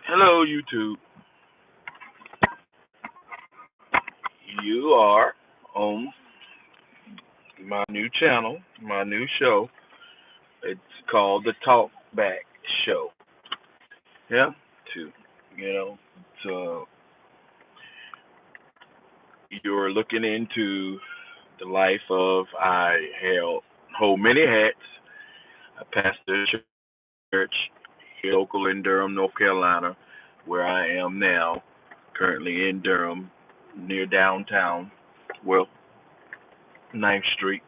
Hello, YouTube. You are on my new channel, my new show. It's called the Talk Back Show. Yeah, to you know, so you're looking into the life of hold many hats. I pastor a church here local in Durham, North Carolina, where I am now, currently in Durham, near downtown. Well, Ninth Street.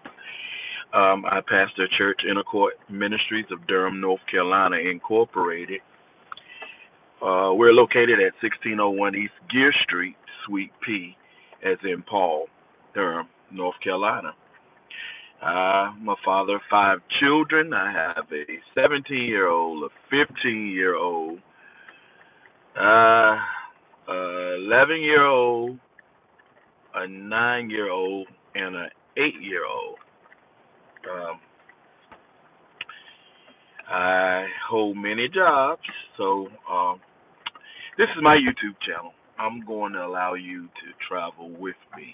I pastor a church, Inner Court Ministries of Durham, North Carolina, Incorporated. We're located at 1601 East Gear Street, Suite P, as in Paul, Durham, North Carolina. I'm a father of five children. I have a 17-year-old, a 15-year-old, uh, a 11-year-old, a 9-year-old, and an 8-year-old. Um, I hold many jobs, so this is my YouTube channel. I'm going to allow you to travel with me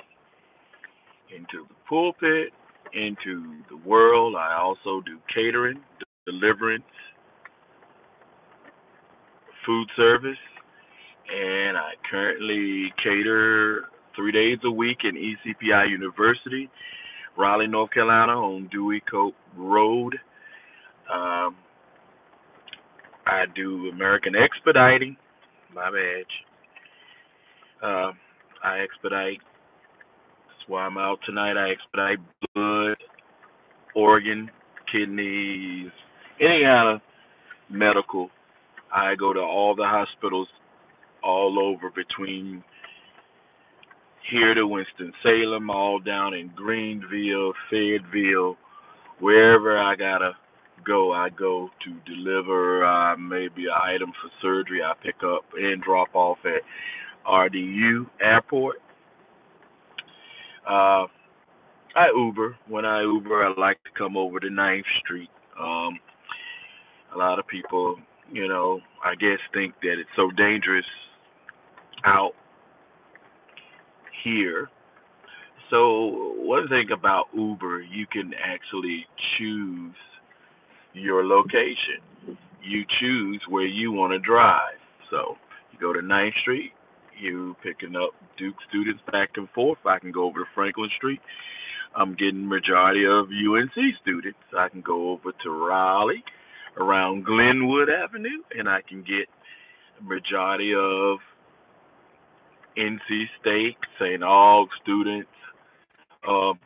into the pulpit, into the world. I also do catering, deliverance, food service, and I currently cater 3 days a week in ECPI University, Raleigh, North Carolina, on Dewey Cope Road. Um, I do American Expediting, my badge. Uh, I expedite. That's why I'm out tonight. I expedite blood, organ, kidneys, any kind of medical. I go to all the hospitals all over between here to Winston-Salem, all down in Greenville, Fayetteville, wherever I gotta go, I go to deliver maybe an item for surgery. I pick up and drop off at RDU Airport. Uh, I Uber. When I Uber, I like to come over to Ninth Street. Um, a lot of people, I guess think that it's so dangerous out here. So one thing about Uber, you can actually choose your location. You choose where you want to drive. So you go to Ninth Street, you picking up Duke students back and forth. I can go over to Franklin Street. I'm getting majority of UNC students. I can go over to Raleigh around Glenwood Avenue, and I can get majority of NC State, St. Aug students. Um,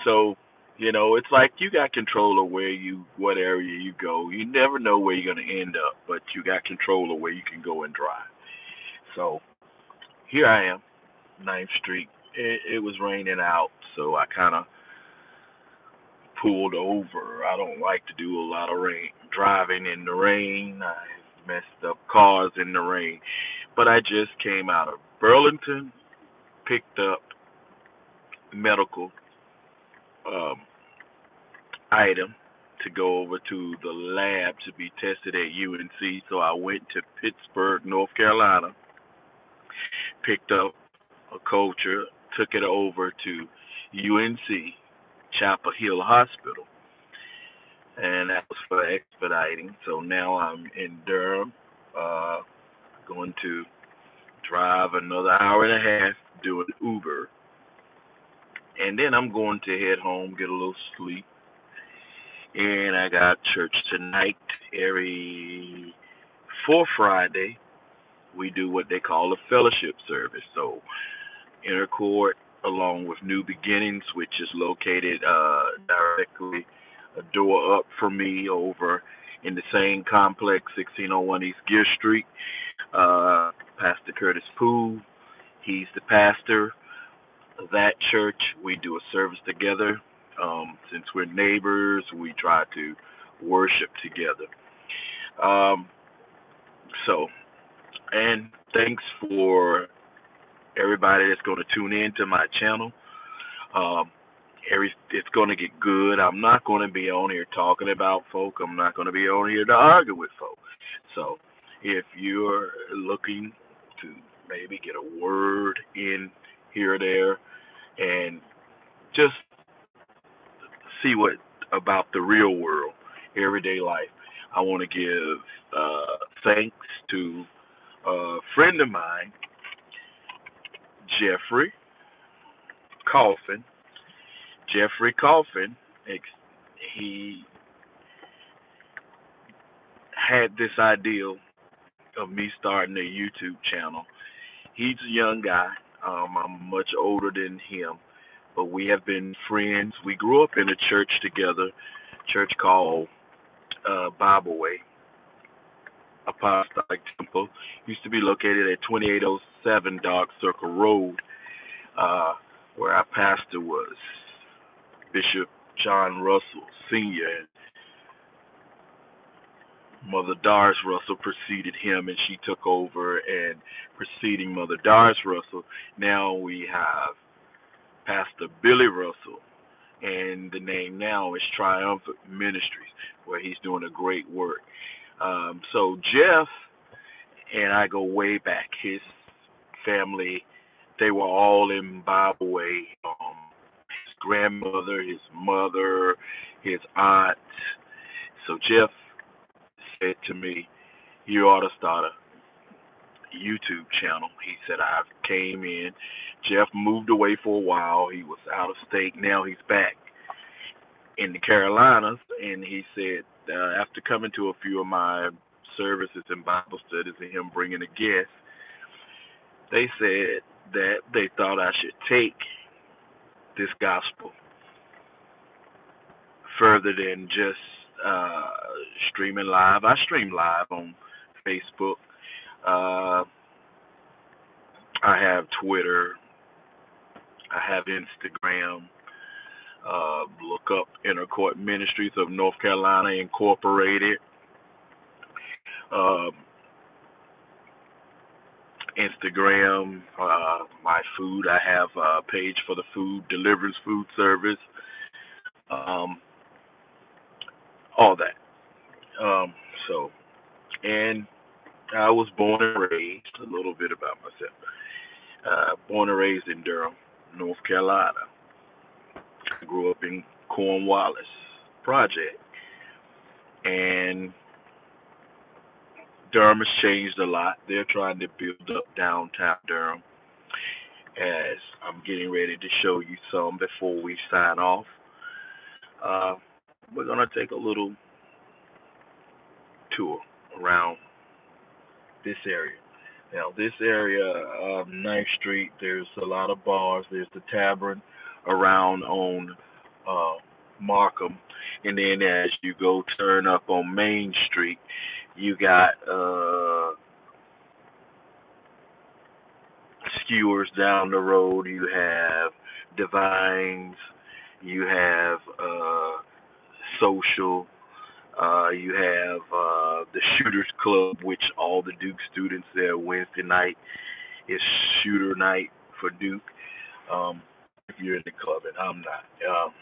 so, it's like you got control of what area you go. You never know where you're going to end up, but you got control of where you can go and drive. So here I am, Ninth Street. It was raining out, so I kind of pulled over. I don't like to do a lot of driving in the rain. I messed up cars in the rain. But I just came out of Burlington, picked up medical um, item to go over to the lab to be tested at UNC. So I went to Pittsburgh, North Carolina, picked up a culture, took it over to UNC, Chapel Hill Hospital, and that was for expediting. So now I'm in Durham, uh, going to drive another hour and a half doing Uber, and then I'm going to head home, get a little sleep. And I got church tonight. Every fourth Friday, we do what they call a fellowship service. So Inner Court, along with New Beginnings, which is located directly a door up from me over in the same complex, 1601 East Gear Street. Pastor Curtis Poole, he's the pastor of that church. We do a service together. Since we're neighbors, we try to worship together. Um, so, and thanks for everybody that's going to tune in to my channel. Um, it's going to get good. I'm not going to be on here talking about folk. I'm not going to be on here to argue with folk. So If you're looking to maybe get a word in here or there and just see what about the real world, everyday life, I want to give thanks to a friend of mine, Jeffrey Coffin. Jeffrey Coffin, he had this idea of me starting a YouTube channel. He's a young guy. I'm much older than him, but we have been friends. We grew up in a church together, church called Bible Way Apostolic Temple. Used to be located at 2807 Dark Circle Road, uh, where our pastor was Bishop John Russell Sr. and Mother Doris Russell preceded him, and she took over. And preceding Mother Doris Russell, now we have Pastor Billy Russell, and the name now is Triumphant Ministries, where he's doing a great work. So Jeff and I go way back. His family, they were all in Bible Way. His grandmother, his mother, his aunt. So Jeff said to me, "You ought to start a YouTube channel." He said, "I came in." Jeff moved away for a while. He was out of state. Now he's back in the Carolinas, and he said, after coming to a few of my services and Bible studies and him bringing a guest, they said that they thought I should take this gospel further than just streaming live. I stream live on Facebook. Uh, I have Twitter. I have Instagram. Look up Inner Court Ministries of North Carolina Incorporated. Uh, Instagram, my food. I have a page for the food, Deliverance Food Service, um, all that. Um, so, and I was born and raised, a little bit about myself, born and raised in Durham, North Carolina. I grew up in Cornwallis Project, and Durham has changed a lot. They're trying to build up downtown Durham, as I'm getting ready to show you some before we sign off. Uh, we're going to take a little tour around this area. Now, this area, 9th Street, there's a lot of bars. There's the Tavern around on uh, Markham. And then as you go turn up on Main Street, you got Skewers down the road. You have Divines. You have Social. You have the Shooters Club, which all the Duke students there Wednesday night is shooter night for Duke. Um, if you're in the club, and I'm not.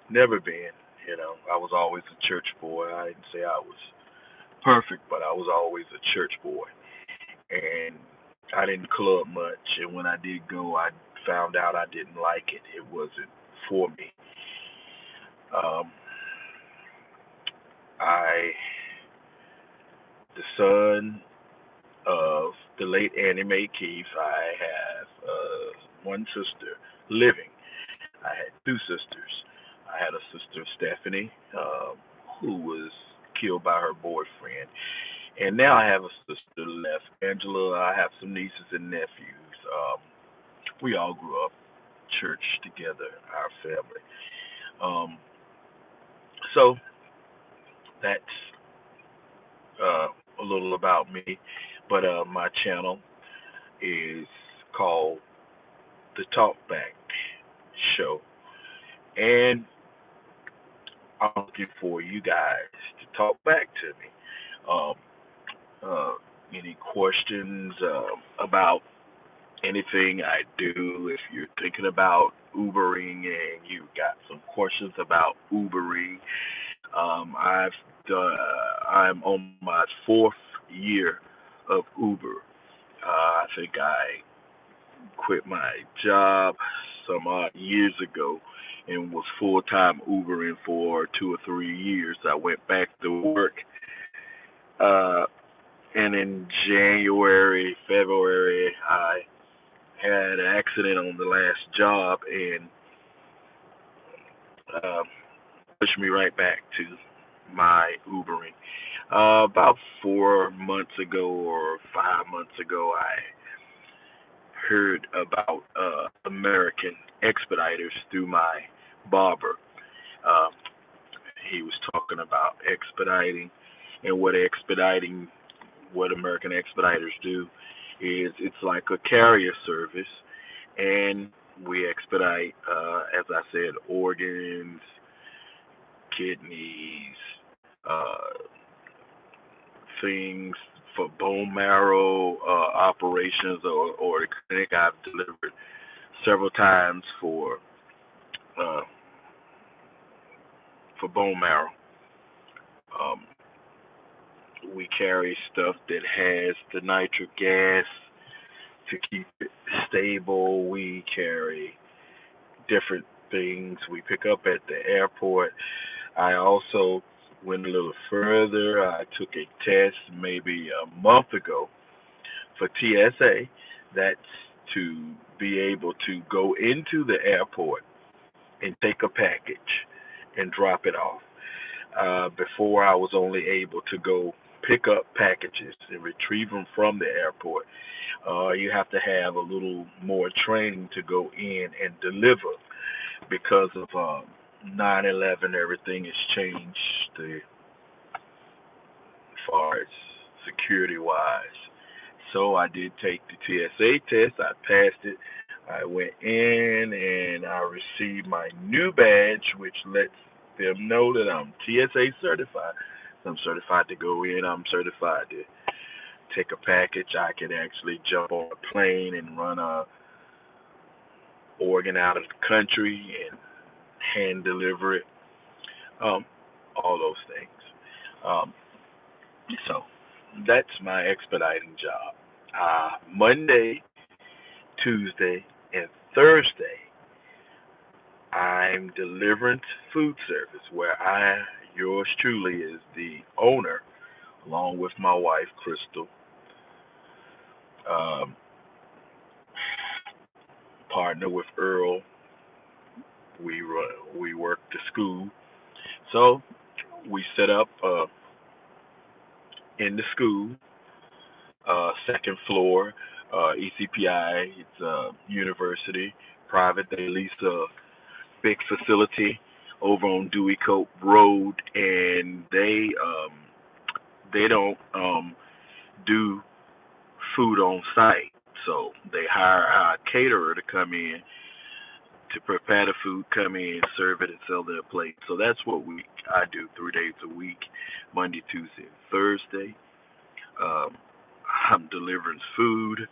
Never been. I was always a church boy. I didn't say I was perfect, but I was always a church boy. And I didn't club much. And when I did go, I found out I didn't like it. It wasn't for me. Um, I, the son of the late Annie Mae Keefe, I have one sister living. I had two sisters. I had a sister, Stephanie, who was killed by her boyfriend. And now I have a sister left, Angela. I have some nieces and nephews. We all grew up church together, our family. Um, so that's uh, a little about me. But my channel is called The Talkback Show. And I'm looking for you guys to talk back to me. Um, any questions about anything I do? If you're thinking about Ubering and you got some questions about Ubering, I'm on my fourth year of Uber. I think I quit my job some odd years ago and was full time Ubering for 2 or 3 years. I went back to work, uh, and in January, February, I had an accident on the last job and uh, pushed me right back to my Ubering. About 4 months ago or 5 months ago, I heard about American Expeditors through my barber. Um, he was talking about expediting and what American Expeditors do is it's like a carrier service, and we expedite, as I said, organs, kidneys, uh, things for bone marrow operations or the clinic. I've delivered several times uh, for bone marrow. Um, we carry stuff that has the nitric gas to keep it stable. We carry different things we pick up at the airport. I also went a little further. I took a test maybe a month ago for TSA. That's to be able to go into the airport and take a package and drop it off. Before, I was only able to go pick up packages and retrieve them from the airport. You have to have a little more training to go in and deliver because of 9/11. Everything has changed as far as security wise. So I did take the TSA test. I passed it. I went in and I received my new badge, which lets them know that I'm TSA certified. So I'm certified to go in. I'm certified to take a package. I can actually jump on a plane and run a organ out of the country and hand deliver it. Um, all those things. Um, so that's my expediting job. Monday, Tuesday, and Thursday, I'm Deliverance Food Service, where yours truly, is the owner, along with my wife, Crystal. Um, partner with Earl. We work the school, so we set up in the school, second floor, ECPI. It's a university, private. They lease a big facility over on Dewey Cope Road, and they don't do food on site, so they hire a caterer to come in to prepare the food, come in, serve it, and sell their plate. So that's what I do 3 days a week, Monday, Tuesday, and Thursday. Um, I'm delivering food.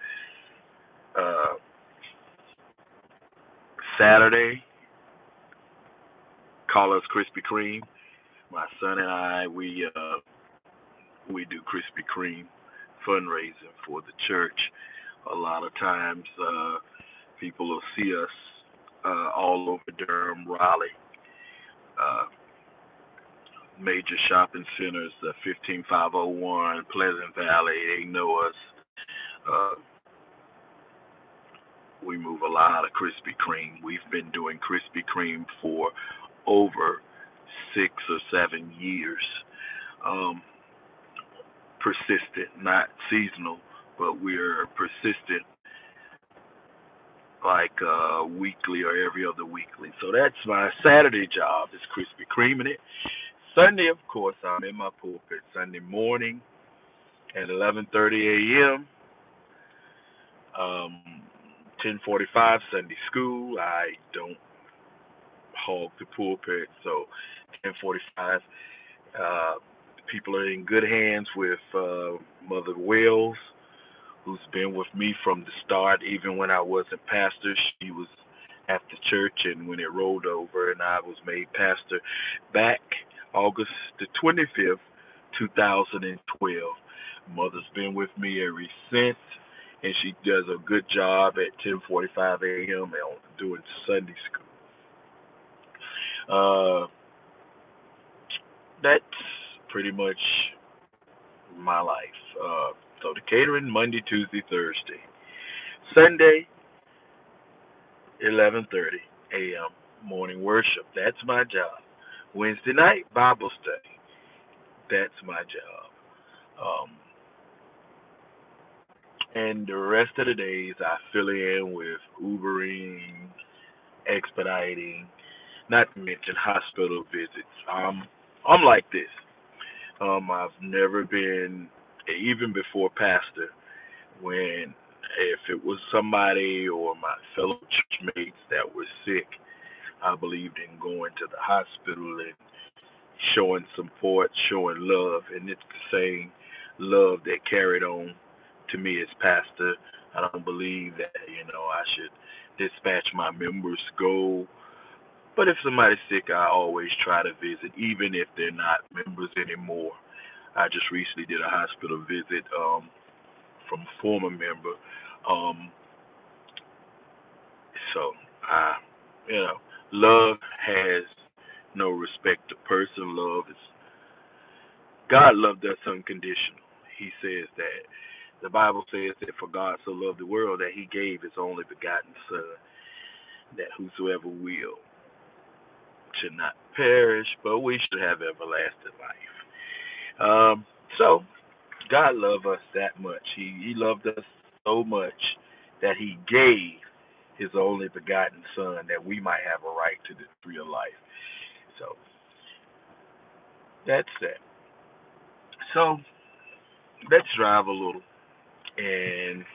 Uh, Saturday, call us Krispy Kreme. My son and I, we do Krispy Kreme fundraising for the church. A lot of times, people will see us all over Durham, Raleigh, uh, major shopping centers, 15501, Pleasant Valley. They know us. Uh, we move a lot of Krispy Kreme. We've been doing Krispy Kreme for over 6 or 7 years. Um, Persistent, not seasonal, but we're persistent like weekly or every other weekly. So that's my Saturday job, is Krispy Kreme in it. Sunday, of course, I'm in my pulpit. Sunday morning at 11:30 a.m. 10:45 Sunday school. I don't hog the pulpit, so 10:45. Uh, People are in good hands with Mother Wells, who's been with me from the start. Even when I wasn't pastor, she was at the church, and when it rolled over and I was made pastor back August the 25th, 2012. Mother's been with me ever since, and she does a good job at 10:45 a.m. doing Sunday school. Uh, that's pretty much my life. So the catering Monday, Tuesday, Thursday, Sunday 11:30 a.m. morning worship. That's my job. Wednesday night Bible study. That's my job. Um, and the rest of the days I fill in with Ubering, expediting, not to mention hospital visits. I'm like this. I've never been, even before pastor, when if it was somebody or my fellow church mates that were sick, I believed in going to the hospital and showing support, showing love, and it's the same love that carried on to me as pastor. I don't believe that I should dispatch my members, go. But if somebody's sick, I always try to visit, even if they're not members anymore. I just recently did a hospital visit from a former member. Um, so I, you know, love has no respect to person. Love is God loved us unconditional. He says that the Bible says that for God so loved the world that He gave His only begotten Son, that whosoever will should not perish, but we should have everlasting life. So God loved us that much. He loved us so much that He gave His only begotten Son that we might have a right to this tree of life. So that's that. So let's drive a little, and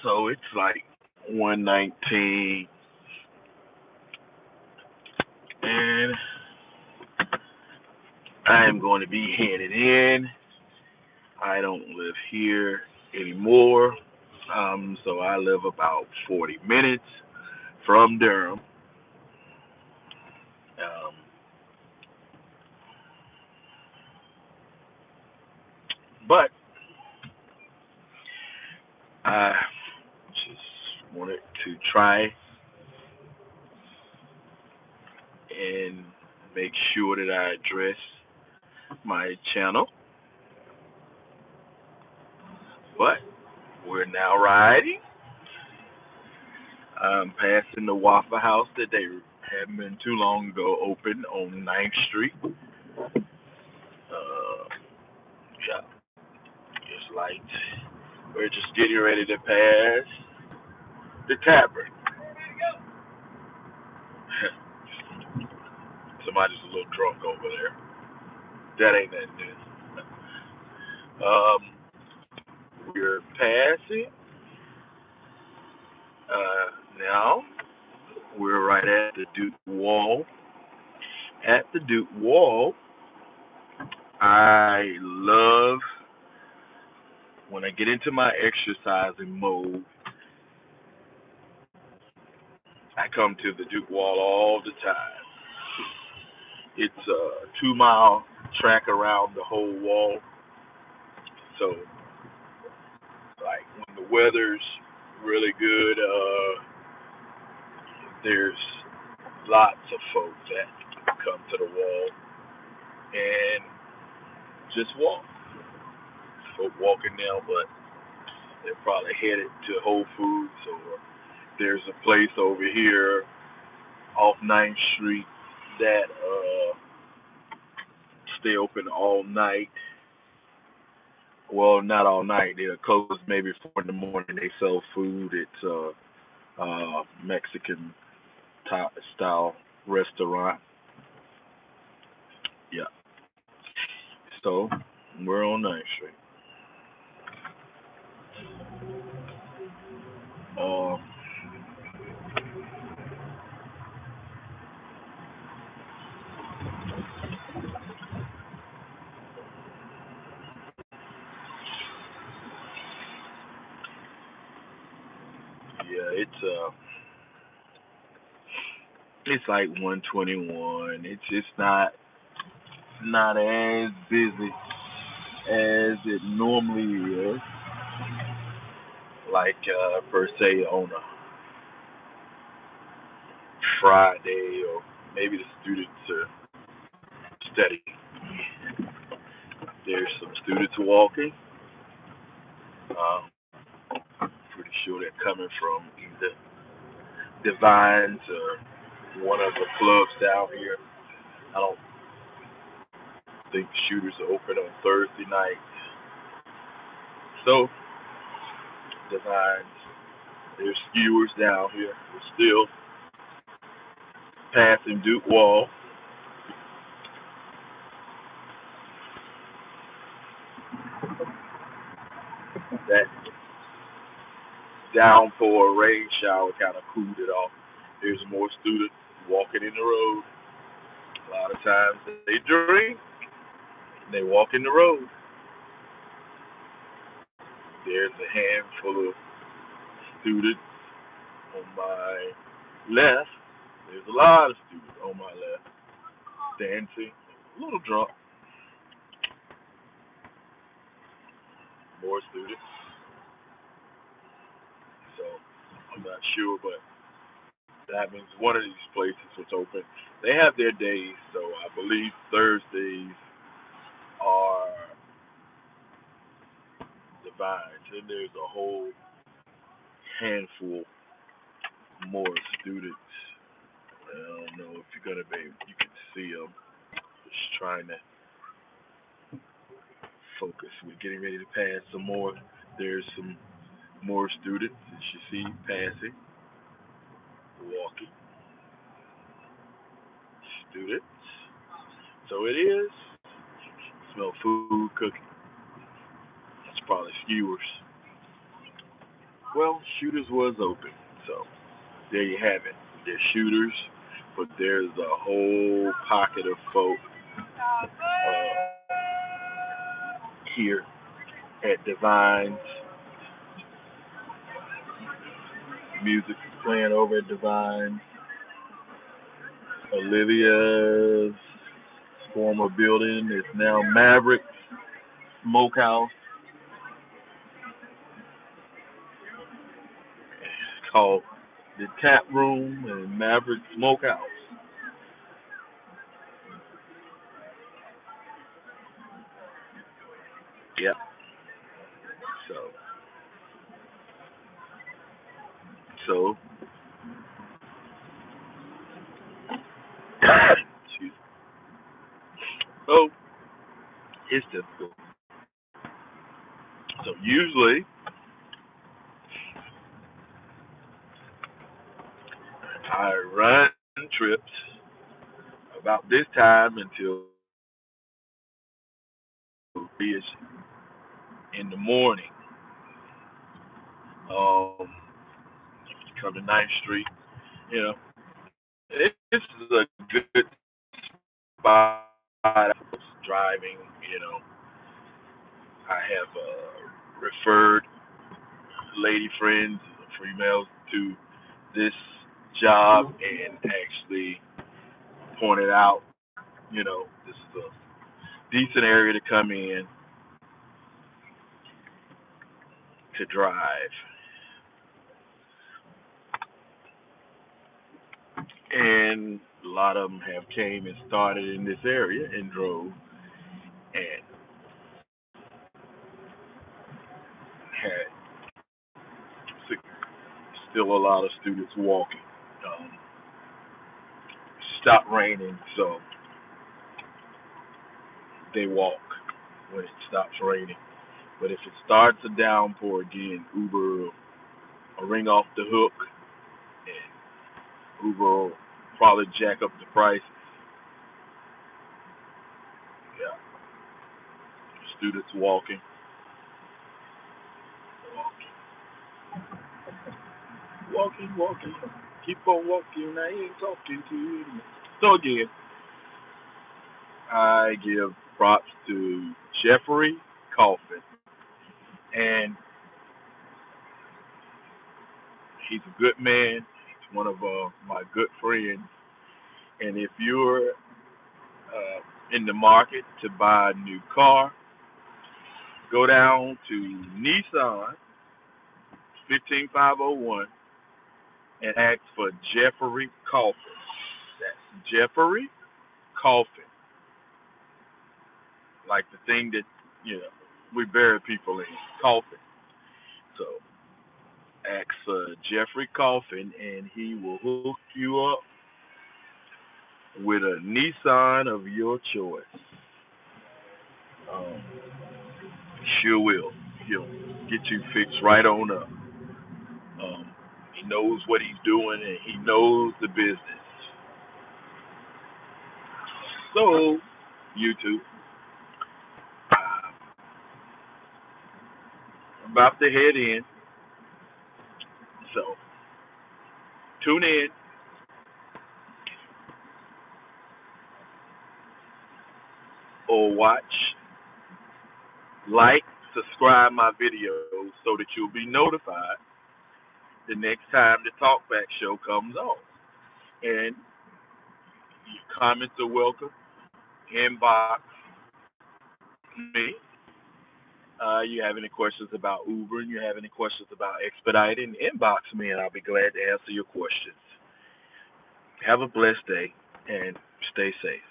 so it's like 1:19, and I am going to be headed in. I don't live here anymore, so I live about 40 minutes from Durham. Um, but I just wanted to try and make sure that I address my channel. But we're now riding. I'm passing the Waffle House that they hadn't been too long ago opened on 9th Street. Yeah, it's like we're just getting ready to pass the tavern. Somebody's a little drunk over there. That ain't that good. We're passing now. We're right at the Duke Wall. At the Duke Wall, I love when I get into my exercising mode. I come to the Duke Wall all the time. It's a 2 mile track around the whole wall. So, like when the weather's really good, there's lots of folks that come to the wall and just walk. Folk walking now, but they're probably headed to Whole Foods, or there's a place over here off 9th Street that stay open all night. Well, not all night. They're closed maybe 4 in the morning. They sell food. It's a Mexican style restaurant. Yeah. So we're on 9th Street. Um, yeah, it's It's like 121. It's just not as busy as it normally is. Like per se on a Friday, or maybe the students are studying. There's some students walking. Pretty sure they're coming from either Divines or one of the clubs down here. I don't think shooters are open on Thursday night. So, Divines, there's skewers down here. We're still passing Duke Wall. That downpour rain shower kind of cooled it off. There's more students walking in the road. A lot of times they drink, they walk in the road. There's a handful of students on my left. There's a lot of students on my left dancing, a little drunk. More students. So I'm not sure, but that means one of these places was open. They have their days, so I believe Thursdays are Divines, and there's a whole handful more students. I don't know if you're gonna be, you can see them. Just trying to focus. We're getting ready to pass some more. There's some more students that you see passing, walking students. So it is. Smell food cooking. It's probably skewers. Well, shooters was open, so there you have it. There's shooters, but there's a whole pocket of folk here at Divines. Music is playing over at Divines. Olivia's former building is now Maverick Smokehouse. It's called the Tap Room and Maverick Smokehouse. Yep. So, so, excuse me. So, it's difficult. So usually I run trips about this time until it's in the morning. Come to Ninth Street, you know, this is a good spot. Driving, you know, I have referred lady friends, females to this job and actually pointed out, you know, this is a decent area to come in to drive. And a lot of them have came and started in this area and drove, and had still a lot of students walking. Um, stopped raining, so they walk when it stops raining. But if it starts a downpour again, Uber will ring off the hook, and Uber will probably jack up the price. Yeah, students walking, walking. Keep on walking. I ain't talking to you. So again, I give props to Jeffrey Coffin, and he's a good man. He's one of my good friends. And if you're in the market to buy a new car, go down to Nissan 15501 and ask for Jeffrey Coffin. That's Jeffrey Coffin, like the thing that we bury people in, coffin. So ask for Jeffrey Coffin, and he will hook you up with a Nissan of your choice. Um, sure will. He'll get you fixed right on up. He knows what he's doing, and he knows the business. So, YouTube, I'm about to head in. So, tune in, or watch, like, subscribe my videos so that you'll be notified the next time the Talkback Show comes on. And your comments are welcome. Inbox me. You have any questions about Uber and you have any questions about Expediting, inbox me and I'll be glad to answer your questions. Have a blessed day and stay safe.